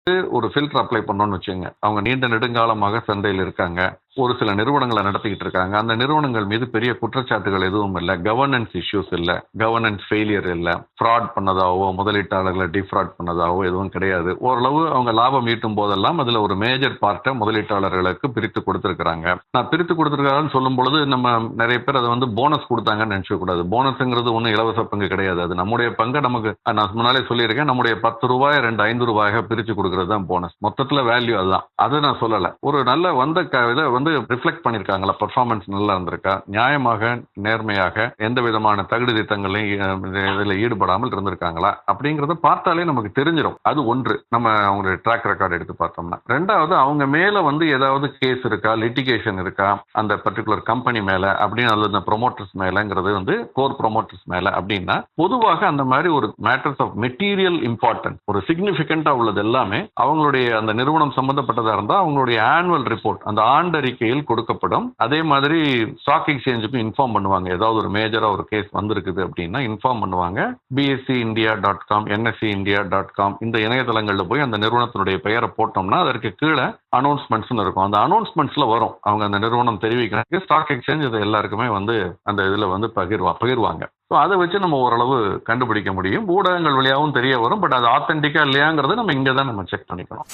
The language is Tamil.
ஒரு ஃபில்டர் அப்ளை பண்ணோம்னு வச்சுங்க. அவங்க நீண்ட நெடுங்காலமாக சந்தையில் இருக்காங்க. ஒரு சில நிறுவனங்களை நடத்திக்கிட்டு இருக்காங்க. அந்த நிறுவனங்கள் மீது பெரிய குற்றச்சாட்டுகள் எதுவும் இல்ல. கவர்னன்ஸ் இஷ்யூஸ் இல்ல. கவர்னன்ஸ் ஃபெயிலியர் இல்ல. ஃப்ராட் பண்ணதாவோ, முதலீட்டாளர்களை டிஃப்ராட் பண்ணதாவோ எதுவும் கிடையாது. ஓரளவு அவங்க லாபம் ஈட்டும் போதெல்லாம் அதுல ஒரு மேஜர் பார்ட்டை முதலீட்டாளர்களுக்கு பிரித்து கொடுத்திருக்கிறாங்க. நான் பிரித்து கொடுத்திருக்காங்கன்னு சொல்லும் பொழுது நம்ம நிறைய பேர் அதை வந்து போனஸ் கொடுத்தாங்கன்னு நினைச்ச கூடாது. போனஸ்ங்கிறது ஒன்றும் இலவச பங்கு கிடையாது. அது நம்முடைய பங்கை நமக்கு நான் முன்னாலே சொல்லியிருக்கேன். நம்முடைய 10 ரூபாய் 2 5 ரூபாயாக பிரிச்சு கொடுக்கறது தான் போனஸ். மொத்தத்துல வேல்யூ அதுதான். அதை நான் சொல்லல. ஒரு நல்ல இதை வந்து ரிஃப்ளெக்ட் பண்ணிருக்காங்களா, பெர்ஃபார்மன்ஸ் நல்லா இருந்திருக்கா, நியாயமாக நேர்மையாக எந்த விதமான தகுதி திட்டங்களையும் இதில் ஈடுபடாமல் இருந்திருக்காங்களா அப்படிங்கறத பார்த்தாலே நமக்கு தெரிஞ்சிடும். அது ஒன்று. நம்ம அவங்களுடைய ட்ராக் ரெக்கார்டு எடுத்து பார்த்தோம்னா. ரெண்டாவது, அவங்க மேல வந்து ஏதாவது கேஸ் இருக்கா, லிட்டிகேஷன் இருக்கா அந்த பர்டிகுலர் கம்பெனி மேல அப்படின்னு, அல்லது ப்ரொமோட்டர்ஸ் மேலங்கிறது வந்து கோர் ப்ரொமோட்டர்ஸ் மேல அப்படின்னா, பொதுவாக அந்த மாதிரி ஒரு மேட்டர்ஸ் ஆஃப் மெட்டீரியல் இம்பார்ட்டன்ட், ஒரு சிக்னிபிகண்டா உள்ளது எல்லாமே அவங்களுடைய அந்த நிறுவனம் சம்பந்தப்பட்டதா இருந்தா அவங்களுடைய ஆனுவல் ரிப்போர்ட், அந்த ஆண்டறிக்கையில் கொடுக்கப்படும். அதே மாதிரி ஸ்டாக் எக்ஸ்சேஞ்சுக்கும் இன்ஃபார்ம் பண்ணுவாங்க. ஏதாவது ஒரு மேஜரா ஒரு கேஸ் வந்திருக்குது அப்படின்னா இன்ஃபார்ம் பண்ணுவாங்க. bseindia.com, nseindia.com இந்த இணையதளங்கள்ல போய் அந்த நிறுவனத்தினுடைய பெயரை போட்டோம்னா அதற்கு கீழே அனௌன்ஸ்மெண்ட்ஸ் இருக்கும். அந்த அனௌன்ஸ்மெண்ட்ஸ்ல வரும் அவங்க அந்த நிறுவனம் தெரிவிக்கிறாங்க. ஸ்டாக் எக்ஸ்சேஞ்ச் இது எல்லாருக்குமே வந்து அந்த இதுல வந்து பகிர்வாங்க. ஸோ அதை வச்சு நம்ம ஓரளவு கண்டுபிடிக்க முடியும். ஊடகங்கள் வழியாகவும் தெரிய வரும். பட் அது ஆத்தென்டிக்கா இல்லையாங்கிறத நம்ம இங்கே தான் நம்ம செக் பண்ணிக்கணும்.